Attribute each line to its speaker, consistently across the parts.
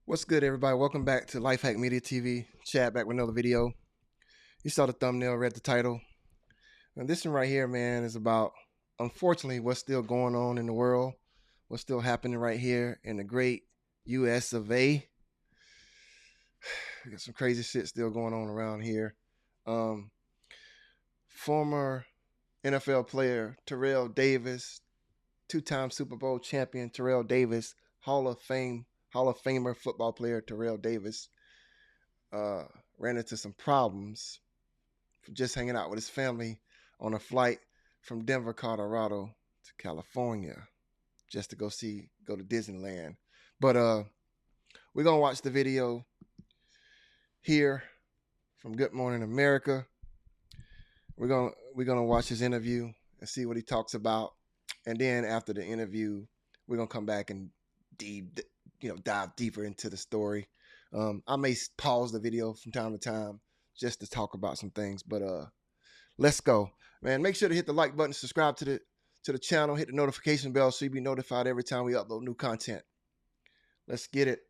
Speaker 1: What's good, everybody? Welcome back to Lifehack Media TV. Chad back with another video. You saw the thumbnail, read the title. And this one right here, man, is about, unfortunately, what's still going on in the world, what's still happening right here in the great US of A. We got some crazy shit still going on around here. Former NFL player Terrell Davis, two-time Super Bowl champion Terrell Davis, Hall of Famer football player Terrell Davis, ran into some problems just hanging out with his family on a flight from Denver, Colorado to California just to go to Disneyland. But we're gonna watch the video here from Good Morning America. We're gonna watch his interview and see what he talks about, and then after the interview, we're gonna come back and dive deeper into the story. I may pause the video from time to time just to talk about some things, but let's go, man. Make sure to hit the like button, subscribe to the channel, hit the notification bell so you'll be notified every time we upload new content. Let's get it.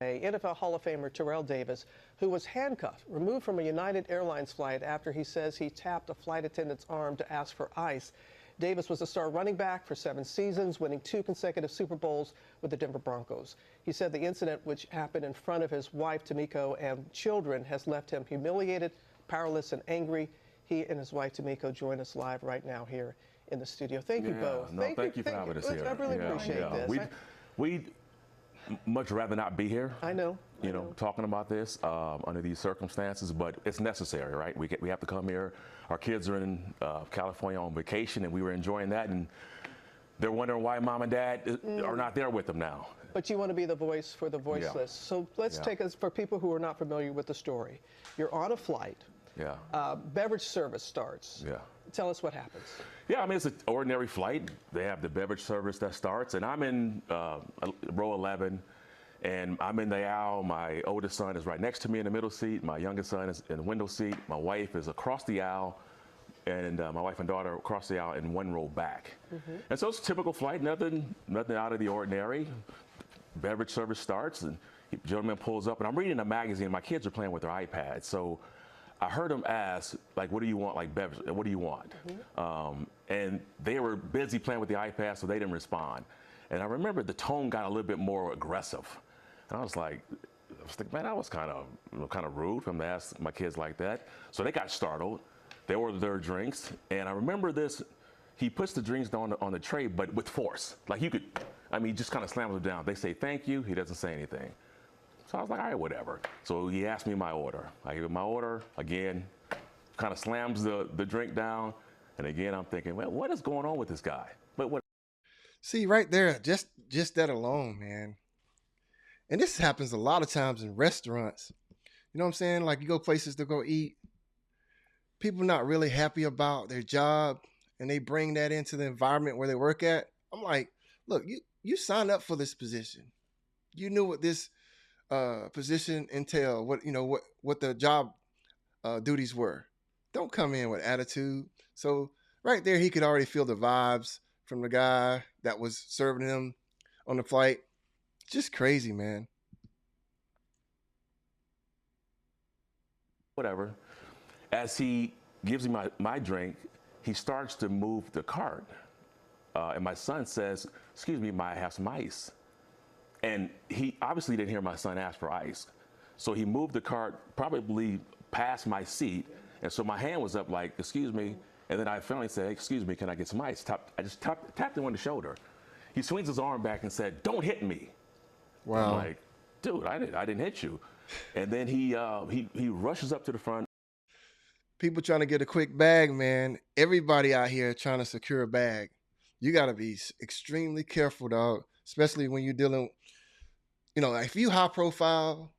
Speaker 2: NFL Hall of Famer Terrell Davis, who was handcuffed, removed from a United Airlines flight after he says he tapped a flight attendant's arm to ask for ice. Davis was a star running back for 7 seasons, winning 2 consecutive Super Bowls with the Denver Broncos. He said the incident, which happened in front of his wife, Tamiko, and children, has left him humiliated, powerless, and angry. He and his wife, Tamiko, join us live right now here in the studio. Thank you both.
Speaker 3: No, thank you for having us here.
Speaker 2: I really appreciate this.
Speaker 3: We'd much rather not be here.
Speaker 2: I know.
Speaker 3: Talking about this under these circumstances, but it's necessary, right? We have to come here. Our kids are in California on vacation, and we were enjoying that, and they're wondering why mom and dad are not there with them now.
Speaker 2: But you want to be the voice for the voiceless. Yeah. So let's take us, for people who are not familiar with the story. You're on a flight. Yeah. Beverage service starts. Yeah. Tell us what happens.
Speaker 3: Yeah, I mean, it's an ordinary flight. They have the beverage service that starts, and I'm in row 11, and I'm in the aisle. My oldest son is right next to me in the middle seat. My youngest son is in the window seat. My wife is across the aisle, and my wife and daughter across the aisle in one row back. And so it's a typical flight, nothing out of the ordinary. Beverage service starts, and the gentleman pulls up, and I'm reading a magazine. My kids are playing with their iPads, so I heard him ask, like, what do you want, like, beverage, what do you want? And they were busy playing with the iPad, so they didn't respond. And I remember the tone got a little bit more aggressive. And I was thinking, man, that was kind of rude for him to ask my kids like that. So they got startled. They ordered their drinks. And I remember this, he puts the drinks down on the tray, but with force. Like, he just kind of slams them down. They say, thank you. He doesn't say anything. So I was like, all right, whatever. So he asked me my order. I give him my order. Again, kind of slams the drink down. And again, I'm thinking, well, what is going on with this guy? But what?
Speaker 1: See, right there, just that alone, man. And this happens a lot of times in restaurants. You know what I'm saying? Like, you go places to go eat. People not really happy about their job, and they bring that into the environment where they work at. I'm like, look, you signed up for this position. You knew what this position entail, what the job duties were. Don't come in with attitude. So right there, he could already feel the vibes from the guy that was serving him on the flight. Just crazy, man.
Speaker 3: Whatever. As he gives me my drink, he starts to move the cart. And my son says, excuse me, might I have some ice? And he obviously didn't hear my son ask for ice. So he moved the cart probably past my seat. And so my hand was up like, excuse me. And then I finally said, excuse me, can I get some ice? I just tapped him on the shoulder. He swings his arm back and said, don't hit me.
Speaker 1: Wow.
Speaker 3: I'm like, dude, I didn't hit you. And then he rushes up to the front.
Speaker 1: People trying to get a quick bag, man. Everybody out here trying to secure a bag. You got to be extremely careful, dog, especially when you're dealing, if you high profile,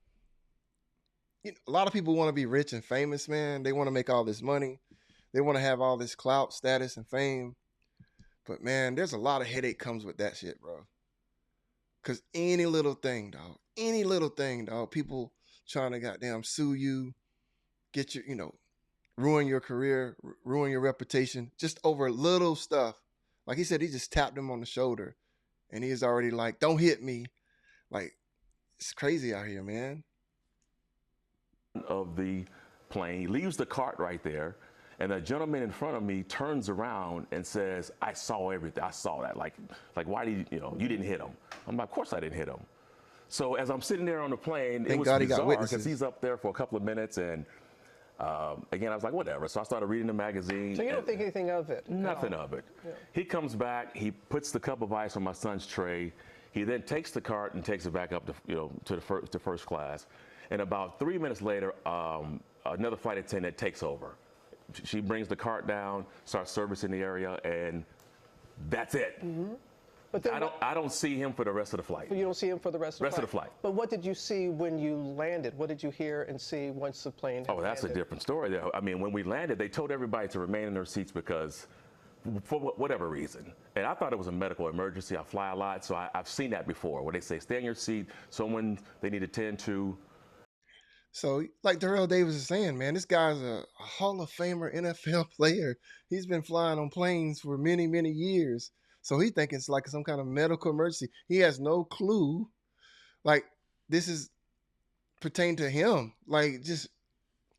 Speaker 1: a lot of people want to be rich and famous, man. They want to make all this money. They want to have all this clout, status, and fame. But, man, there's a lot of headache comes with that shit, bro. Because any little thing, dog, people trying to goddamn sue you, get your, ruin your career, ruin your reputation, just over little stuff. Like he said, he just tapped him on the shoulder, and he is already like, don't hit me. Like, It's crazy out here, man.
Speaker 3: Of the plane, leaves the cart right there, and the gentleman in front of me turns around and says, "I saw everything. I saw that. Like why did you didn't hit him?" I'm like, "Of course I didn't hit him." So as I'm sitting there on the plane, it
Speaker 1: Thank
Speaker 3: was
Speaker 1: God he got
Speaker 3: bizarre because
Speaker 1: witnesses.
Speaker 3: he's up there for a couple of minutes, and again, I was like, whatever. So I started reading the magazine.
Speaker 2: So you don't think anything of it?
Speaker 3: Nothing of it. Yeah. He comes back. He puts the cup of ice on my son's tray. He then takes the cart and takes it back up to first class. And about 3 minutes later, another flight attendant takes over. She brings the cart down, starts servicing the area, and that's it.
Speaker 2: Mm-hmm. But then
Speaker 3: I don't see him for the rest of the flight.
Speaker 2: You don't see him for the rest of the flight? But what did you see when you landed? What did you hear and see once the plane had
Speaker 3: that's
Speaker 2: landed?
Speaker 3: a different story there. I mean, when we landed, they told everybody to remain in their seats because for whatever reason. And I thought it was a medical emergency. I fly a lot, so I've seen that before, where they say, stay in your seat, someone they need to tend to.
Speaker 1: So, like Terrell Davis is saying, man, this guy's a Hall of Famer NFL player. He's been flying on planes for many, many years. So he thinks it's like some kind of medical emergency. He has no clue. Like, this is pertain to him. Like, just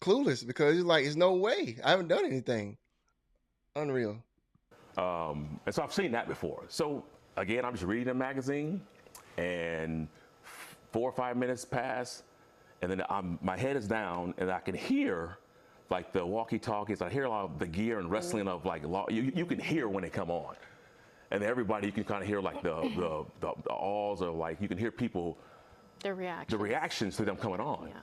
Speaker 1: clueless because he's like, there's no way. I haven't done anything. Unreal.
Speaker 3: And so I've seen that before. So again, I'm just reading a magazine, and 4 or 5 minutes pass, and then my head is down, and I can hear like the walkie-talkies. I hear a lot of the gear and wrestling of like you can hear when they come on, and everybody you can kind of hear like the awls, or like you can hear people
Speaker 4: the reactions
Speaker 3: to them coming on.
Speaker 4: Yeah.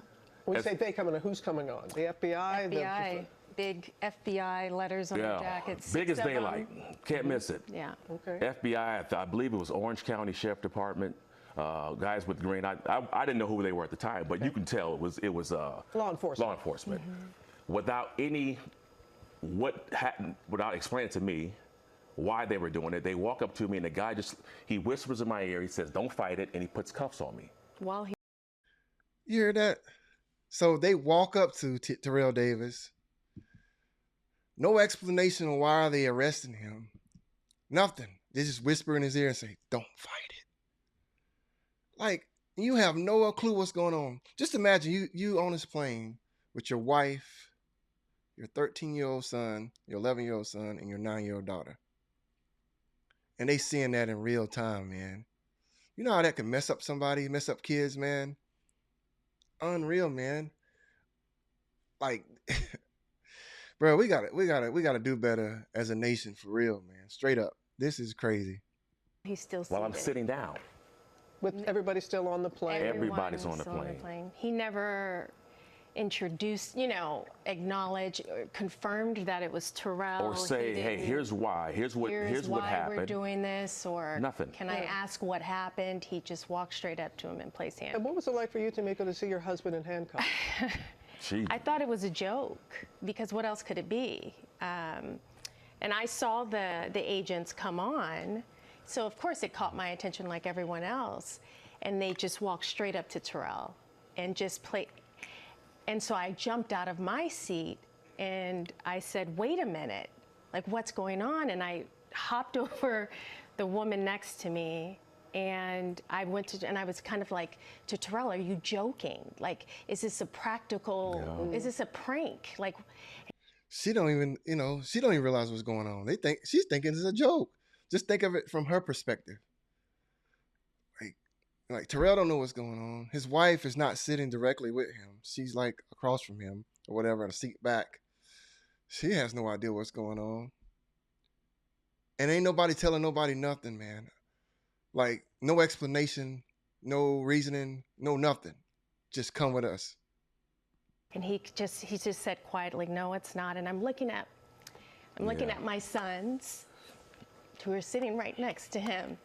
Speaker 2: When you say they coming on, who's coming on? The FBI?
Speaker 4: FBI. Big FBI letters on the jackets.
Speaker 3: Big as daylight. Can't miss it.
Speaker 4: Yeah.
Speaker 2: Okay.
Speaker 3: FBI, I believe it was Orange County Sheriff Department, guys with green. I didn't know who they were at the time, but you can tell it was
Speaker 2: law enforcement.
Speaker 3: Law enforcement. Mm-hmm. Without explaining to me why they were doing it, they walk up to me and the guy he whispers in my ear. He says, "Don't fight it," and he puts cuffs on me.
Speaker 1: You hear that? So they walk up to Terrell Davis. No explanation on why are they arresting him. Nothing. They just whisper in his ear and say, "Don't fight it." Like, you have no clue what's going on. Just imagine you on this plane with your wife, your 13-year-old son, your 11-year-old son, and your 9-year-old daughter. And they seeing that in real time, man. You know how that can mess up somebody, mess up kids, man? Unreal, man. Like, bro, we gotta do better as a nation, for real, man. Straight up. This is crazy.
Speaker 4: He's still
Speaker 3: while I'm sitting down.
Speaker 2: With everybody still on the plane?
Speaker 3: Everybody's on the plane.
Speaker 4: He never introduced, acknowledged, or confirmed that it was Terrell.
Speaker 3: Or say, hey, here's why. Here's what happened.
Speaker 4: We're doing this, or
Speaker 3: nothing.
Speaker 4: Can I ask what happened? He just walked straight up to him and placed hands.
Speaker 2: And what was it like for you, Tamika, to see your husband in handcuffs?
Speaker 4: I thought it was a joke, because what else could it be? And I saw the agents come on, so of course it caught my attention like everyone else, and they just walked straight up to Terrell and just played. And so I jumped out of my seat and I said, "Wait a minute, like what's going on?" And I hopped over the woman next to me, and I was kind of like to Terrell, "Are you joking? Like, is this a practical, is this a prank?" Like,
Speaker 1: she don't even realize what's going on. She's thinking it's a joke. Just think of it from her perspective. Like Terrell don't know what's going on. His wife is not sitting directly with him. She's like across from him or whatever, a seat back. She has no idea what's going on. And ain't nobody telling nobody nothing, man. Like, no explanation, no reasoning, no nothing. Just come with us.
Speaker 4: And he just said quietly, "No, it's not." And I'm looking at my sons, who are sitting right next to him,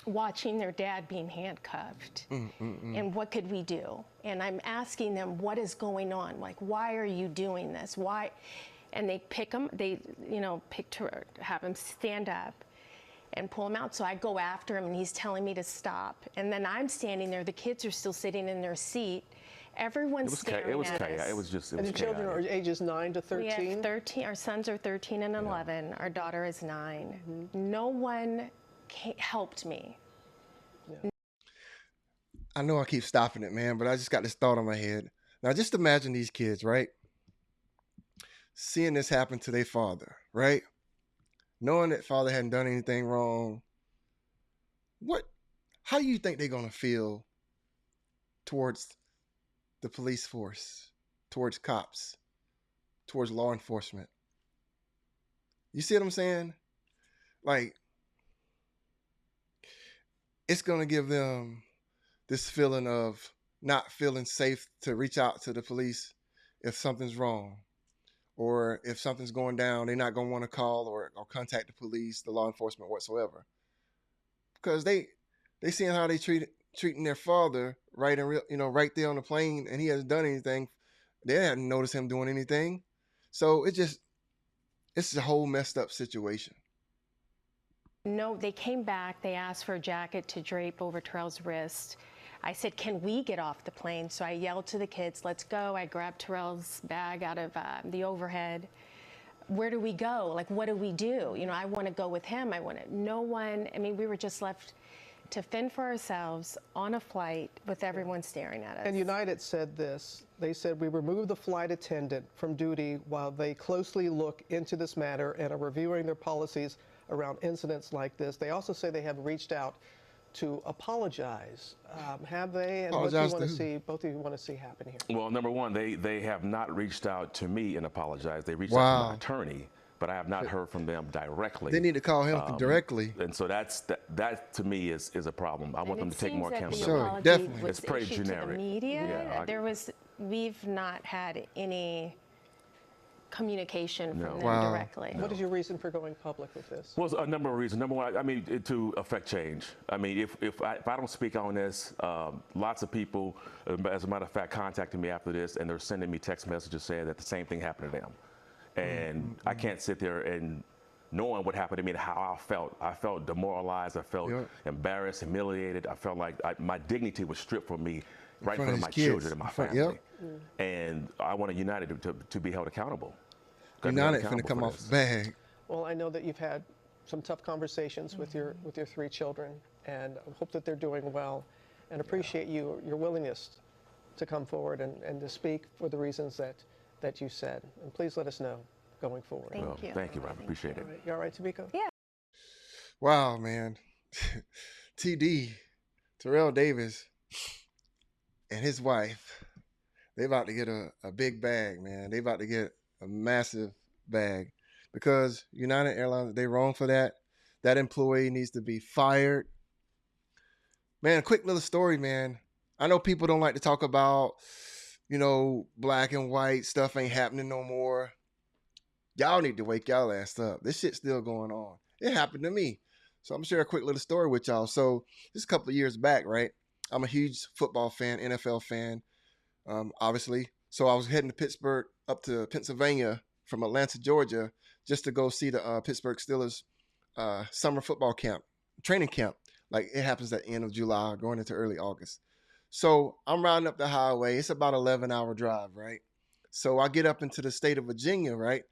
Speaker 4: watching their dad being handcuffed. And what could we do? And I'm asking them, what is going on? Like, why are you doing this? Why? And they pick him, have him stand up and pull him out. So I go after him and he's telling me to stop. And then I'm standing there, the kids are still sitting in their seat. Everyone's staring at us.
Speaker 2: And the children are ages 9 to 13?
Speaker 4: We have 13, our sons are 13 and 11. Our daughter is 9. No one helped me.
Speaker 1: I know I keep stopping it, man, but I just got this thought in my head. Now, just imagine these kids, right? Seeing this happen to their father, right? Knowing that father hadn't done anything wrong. What? How do you think they're gonna feel towards the police force, towards cops, towards law enforcement? You see what I'm saying? Like, it's gonna give them this feeling of not feeling safe to reach out to the police if something's wrong, or if something's going down, they're not going to want to call or contact the police, the law enforcement whatsoever, because they seeing how they treating their father right in real, right there on the plane, and he hasn't done anything. They hadn't noticed him doing anything, so it's a whole messed up situation.
Speaker 4: No, they came back. They asked for a jacket to drape over Terrell's wrist. I said, can we get off the plane? So I yelled to the kids, let's go. I grabbed Terrell's bag out of the overhead. Where do we go? Like, what do we do? I want to go with him. No one, we were just left to fend for ourselves on a flight with everyone staring at us.
Speaker 2: And United said this. They said, we removed the flight attendant from duty while they closely look into this matter and are reviewing their policies around incidents like this. They also say they have reached out to apologize. Have they? And what do you want to see? Both of you want to see happen here?
Speaker 3: Well, number one, they have not reached out to me and apologized. They reached out to my attorney, but I have not heard from them directly.
Speaker 1: They need to call him directly.
Speaker 3: And so that to me is a problem. I want them to take more accountability.
Speaker 1: Sure, definitely.
Speaker 3: It's pretty generic.
Speaker 4: To the media, we've not had any communication from them directly.
Speaker 2: What is your reason for going public with this?
Speaker 3: Well, a number of reasons. Number one, to affect change. If I don't speak on this, lots of people, as a matter of fact, contacted me after this, and they're sending me text messages saying that the same thing happened to them. And I can't sit there and knowing what happened to me and how I felt demoralized. I felt embarrassed, humiliated. I felt like my dignity was stripped from me right in front of my children and my family. And I wanted United to be held accountable.
Speaker 1: United finna come off the bag.
Speaker 2: Well, I know that you've had some tough conversations with your 3 children, and I hope that they're doing well, and appreciate your willingness to come forward and to speak for the reasons that you said. And please let us know going forward.
Speaker 4: Thank you.
Speaker 3: Thank you, Robert. Appreciate it.
Speaker 2: You all right, Tamiko?
Speaker 4: Yeah.
Speaker 1: Wow, man. TD, Terrell Davis, and his wife, they about to get a big bag, man. They about to get a massive bag because United Airlines, they wrong for that. That employee needs to be fired. Man, a quick little story, man. I know people don't like to talk about, black and white stuff ain't happening no more. Y'all need to wake y'all ass up. This shit's still going on. It happened to me. So I'm going to share a quick little story with y'all. So this is a couple of years back, right? I'm a huge football fan, NFL fan, obviously. So I was heading to Pittsburgh, up to Pennsylvania from Atlanta, Georgia, just to go see the Pittsburgh Steelers summer football camp, training camp. Like it happens at the end of July, going into early August. So I'm riding up the highway. It's about 11-hour drive, right? So I get up into the state of Virginia, right?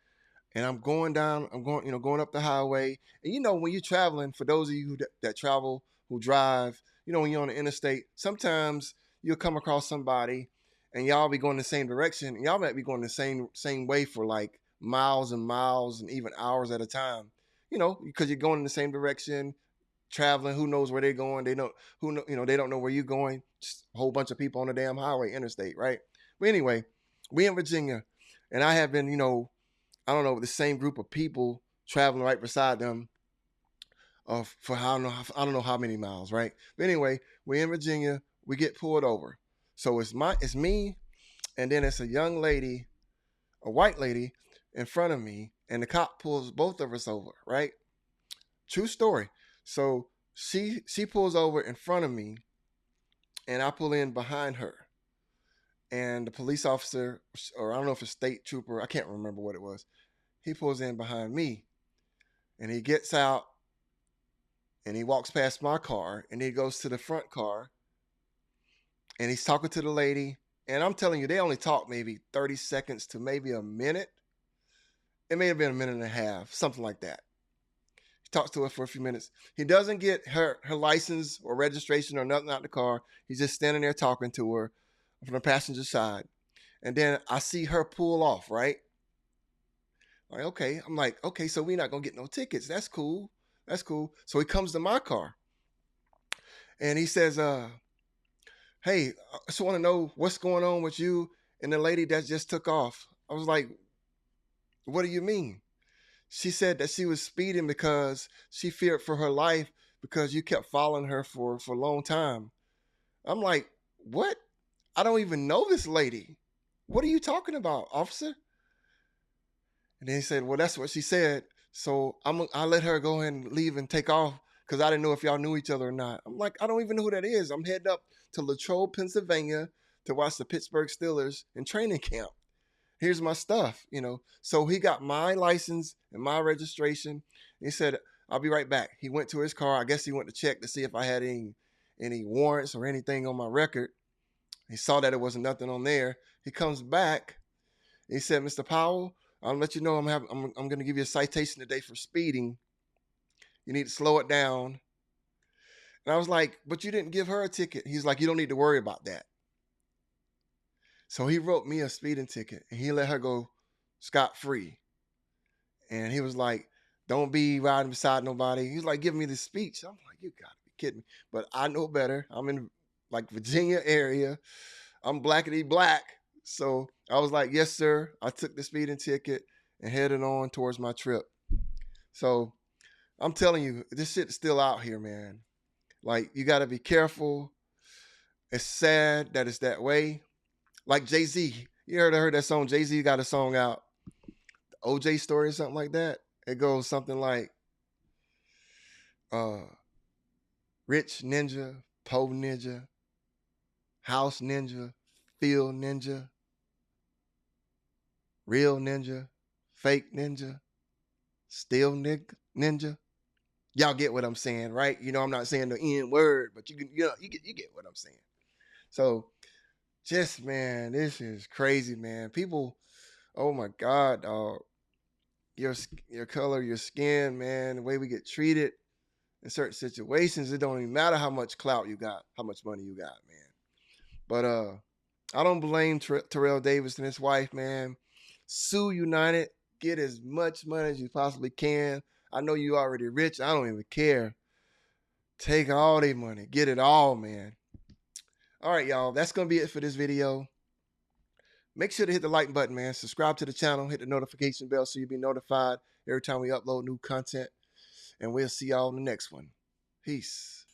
Speaker 1: And I'm going up the highway. And when you're traveling, for those of you that travel, who drive, when you're on the interstate, sometimes you'll come across somebody and y'all be going the same direction. And y'all might be going the same way for like miles and miles and even hours at a time, because you're going in the same direction, traveling. Who knows where they're going? They don't know where you're going. Just a whole bunch of people on the damn highway, interstate, right? But anyway, we in Virginia, and I have been, I don't know, the same group of people traveling right beside them for I don't know how many miles, right? But anyway, we're in Virginia. We get pulled over. So it's me, and then it's a young lady, a white lady, in front of me, and the cop pulls both of us over, right? True story. So she pulls over in front of me, and I pull in behind her. And the police officer, or I don't know if it's state trooper, I can't remember what it was. He pulls in behind me, and he gets out, and he walks past my car, and he goes to the front car, and he's talking to the lady. And I'm telling you, they only talk maybe 30 seconds to maybe a minute. It may have been a minute and a half, something like that. talks to her for a few minutes. He doesn't get her license or registration or nothing out the car. He's just standing there talking to her from the passenger side. And then I see her pull off, right? Like, okay. I'm like, okay, so we're not gonna get no tickets. That's cool. That's cool. So he comes to my car and he says, hey, I just want to know what's going on with you and the lady that just took off. I was like, what do you mean? She said that she was speeding because she feared for her life because you kept following her for a long time. I'm like, what? I don't even know this lady. What are you talking about, officer? And then he said, well, that's what she said. So I let her go ahead and leave and take off because I didn't know if y'all knew each other or not. I'm like, I don't even know who that is. I'm heading up to Latrobe, Pennsylvania to watch the Pittsburgh Steelers in training camp. Here's my stuff, you know. So he got my license and my registration. He said, I'll be right back. He went to his car. I guess he went to check to see if I had any warrants or anything on my record. He saw that it wasn't nothing on there. He comes back. He said, Mr. Powell, I'll let you know I'm going to give you a citation today for speeding. You need to slow it down. And I was like, but you didn't give her a ticket. He's like, you don't need to worry about that. So he wrote me a speeding ticket and he let her go scot-free. And he was like, don't be riding beside nobody. He was like giving me this speech. I'm like, you gotta be kidding me. But I know better. I'm in like Virginia area. I'm blackety black. So I was like, yes, sir. I took the speeding ticket and headed on towards my trip. So I'm telling you, this shit's still out here, man. Like, you gotta be careful. It's sad that it's that way. Like Jay-Z. You heard that song? Jay-Z got a song out, the OJ story or something like that. It goes something like uh rich ninja, po ninja, house ninja, field ninja, real ninja, fake ninja, still ninja. Y'all get what I'm saying, right? You know, I'm not saying the N word, but you get what I'm saying. So just, man, this is crazy, man. People, oh my God, dog. Your color, your skin, man, the way we get treated in certain situations, it don't even matter how much clout you got, how much money you got, man. But I don't blame Terrell Davis and his wife, man. Sue United, get as much money as you possibly can. I know you already rich. I don't even care. Take all their money, get it all, man. All right, y'all, that's gonna be it for this video. Make sure to hit the like button, man. Subscribe to the channel, hit the notification bell so you'll be notified every time we upload new content. And we'll see y'all in the next one. Peace.